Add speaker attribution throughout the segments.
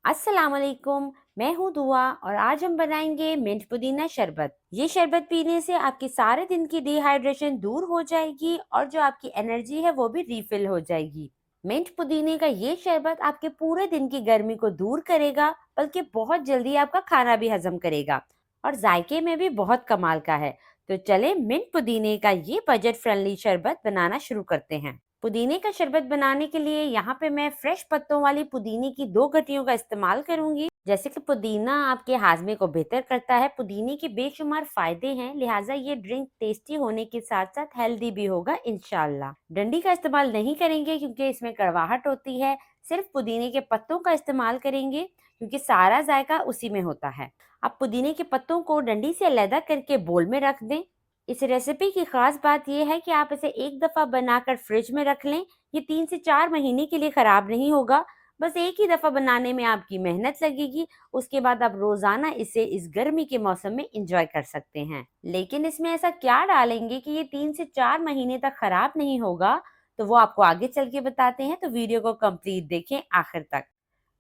Speaker 1: अस्सलाम वालेकुम। मैं हूँ दुआ और आज हम बनाएंगे मिंट पुदीना शरबत। ये शरबत पीने से आपकी सारे दिन की डिहाइड्रेशन दूर हो जाएगी और जो आपकी एनर्जी है वो भी रिफिल हो जाएगी। मिंट पुदीने का ये शरबत आपके पूरे दिन की गर्मी को दूर करेगा, बल्कि बहुत जल्दी आपका खाना भी हजम करेगा और जायके में भी बहुत कमाल का है। तो चले मिंट पुदीने का ये बजट फ्रेंडली शरबत बनाना शुरू करते हैं। पुदीने का शरबत बनाने के लिए यहाँ पे मैं फ्रेश पत्तों वाली पुदीने की 2 गड्डियों का इस्तेमाल करूंगी। जैसे कि पुदीना आपके हाजमे को बेहतर करता है, पुदीने के बेशुमार फायदे हैं, लिहाजा ये ड्रिंक टेस्टी होने के साथ साथ हेल्दी भी होगा इंशाल्लाह। डंडी का इस्तेमाल नहीं करेंगे क्योंकि इसमें कड़वाहट होती है। सिर्फ पुदीने के पत्तों का इस्तेमाल करेंगे क्योंकि सारा जायका उसी में होता है। अब पुदीने के पत्तों को डंडी से अलहदा करके बोल में रख दें। इस रेसिपी की खास बात यह है कि आप इसे एक दफ़ा बनाकर फ्रिज में रख लें। ये 3 से 4 महीने के लिए ख़राब नहीं होगा। बस एक ही दफ़ा बनाने में आपकी मेहनत लगेगी। उसके बाद आप रोज़ाना इसे इस गर्मी के मौसम में इंजॉय कर सकते हैं। लेकिन इसमें ऐसा क्या डालेंगे कि ये 3 से 4 महीने तक ख़राब नहीं होगा, तो वो आपको आगे चल के बताते हैं। तो वीडियो को कंप्लीट देखें आखिर तक।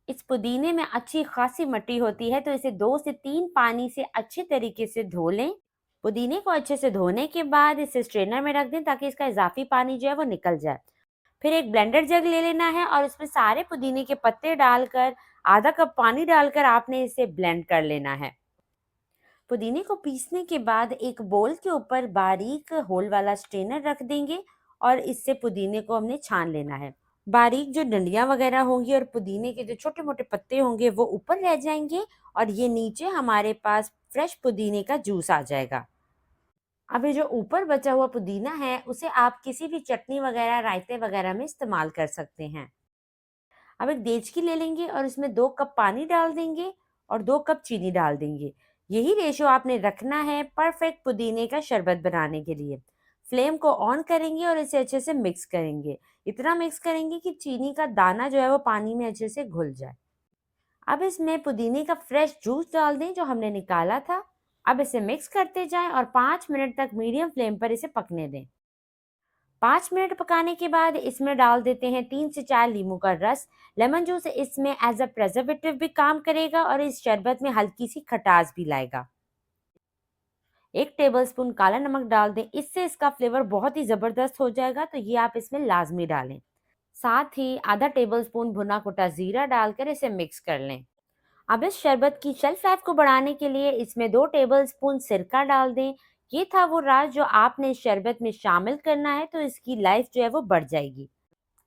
Speaker 1: इस पुदीने में अच्छी खासी मट्टी होती है, तो इसे 2 से 3 पानी से अच्छे तरीके से धो लें। पुदीने को अच्छे से धोने के बाद इसे स्ट्रेनर में रख दें ताकि इसका इजाफी पानी जो है वो निकल जाए। फिर एक ब्लेंडर जग ले लेना है और उसमें सारे पुदीने के पत्ते डालकर आधा कप पानी डालकर आपने इसे ब्लेंड कर लेना है। पुदीने को पीसने के बाद एक बोल के ऊपर बारीक होल वाला स्ट्रेनर रख देंगे और इससे पुदीने को हमने छान लेना है। बारीक जो डंडियां वगैरह होंगी और पुदीने के जो छोटे मोटे पत्ते होंगे वो ऊपर रह जाएंगे और ये नीचे हमारे पास फ्रेश पुदीने का जूस आ जाएगा। अब ये जो ऊपर बचा हुआ पुदीना है उसे आप किसी भी चटनी वगैरह रायते वगैरह में इस्तेमाल कर सकते हैं। अब एक देचकी ले लेंगे और इसमें 2 कप पानी डाल देंगे और 2 कप चीनी डाल देंगे। यही रेशो आपने रखना है परफेक्ट पुदीने का शरबत बनाने के लिए। फ्लेम को ऑन करेंगे और इसे अच्छे से मिक्स करेंगे। इतना मिक्स करेंगे कि चीनी का दाना जो है वो पानी में अच्छे से घुल जाए। अब इसमें पुदीने का फ्रेश जूस डाल दें जो हमने निकाला था। अब इसे मिक्स करते जाएं और 5 मिनट तक मीडियम फ्लेम पर इसे पकने दें। 5 मिनट पकाने के बाद इसमें डाल देते हैं 3 से 4 लींबू का रस। लेमन जूस इसमें एज अ प्रिजर्वेटिव भी काम करेगा और इस शरबत में हल्की सी खटास भी लाएगा। 1 टेबलस्पून काला नमक डाल दें, इससे इसका फ्लेवर बहुत ही ज़बरदस्त हो जाएगा, तो ये आप इसमें लाजमी डालें। साथ ही आधा टेबलस्पून भुना कुटा जीरा डालकर इसे मिक्स कर लें। अब इस शरबत की शेल्फ लाइफ को बढ़ाने के लिए इसमें 2 टेबलस्पून सिरका डाल दें। ये था वो राज जो आपने इस शरबत में शामिल करना है, तो इसकी लाइफ जो है वो बढ़ जाएगी।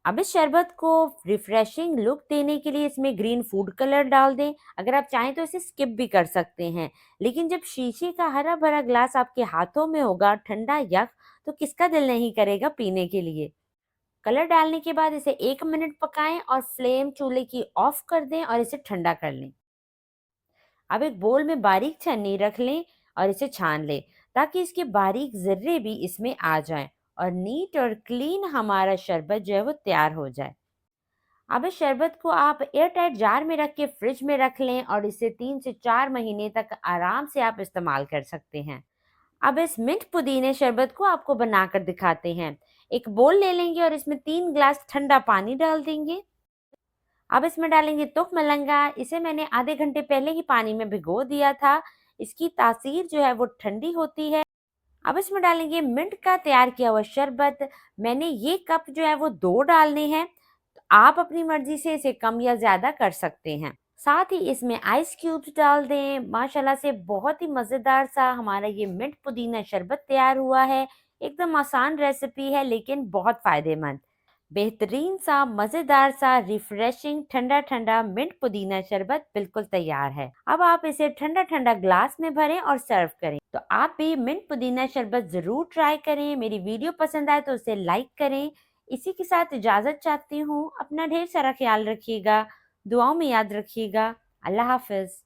Speaker 1: अब इस शरबत को रिफ्रेशिंग लुक देने के लिए इसमें ग्रीन फूड कलर डाल दें। अगर आप चाहें तो इसे स्किप भी कर सकते हैं, लेकिन जब शीशे का हरा भरा ग्लास आपके हाथों में होगा ठंडा यख, तो किसका दिल नहीं करेगा पीने के लिए। कलर डालने के बाद इसे 1 मिनट पकाएं और फ्लेम चूल्हे की ऑफ कर दें और इसे ठंडा कर लें। अब एक बोल में बारीक छन्नी रख लें और इसे छान लें ताकि इसके बारीक जर्रे भी इसमें आ जाएं और नीट और क्लीन हमारा शरबत जो है वो तैयार हो जाए। अब इस शरबत को आप एयर टाइट जार में रख के फ्रिज में रख लें और इसे 3 से 4 महीने तक आराम से आप इस्तेमाल कर सकते हैं। अब इस मिंट पुदीने शरबत को आपको बनाकर दिखाते हैं। एक बोल ले लेंगे और इसमें 3 ग्लास ठंडा पानी डाल देंगे। अब इसमें डालेंगे तुक मलंगा। इसे मैंने आधे घंटे पहले ही पानी में भिगो दिया था। इसकी तासीर जो है वो ठंडी होती है। अब इसमें डालेंगे मिंट का तैयार किया हुआ शरबत। मैंने ये कप जो है वो 2 डालने हैं। तो आप अपनी मर्जी से इसे कम या ज्यादा कर सकते हैं। साथ ही इसमें आइस क्यूब्स डाल दें। माशाल्लाह से बहुत ही मजेदार सा हमारा ये मिंट पुदीना शरबत तैयार हुआ है। एकदम आसान रेसिपी है लेकिन बहुत फायदेमंद। बेहतरीन सा मजेदार सा रिफ्रेशिंग ठंडा ठंडा मिंट पुदीना शरबत बिल्कुल तैयार है। अब आप इसे ठंडा ठंडा ग्लास में भरें और सर्व करें। तो आप भी मिंट पुदीना शरबत जरूर ट्राई करें। मेरी वीडियो पसंद आए तो उसे लाइक करें। इसी के साथ इजाजत चाहती हूँ। अपना ढेर सारा ख्याल रखिएगा, दुआओं में याद रखिएगा। अल्लाह हाफिज।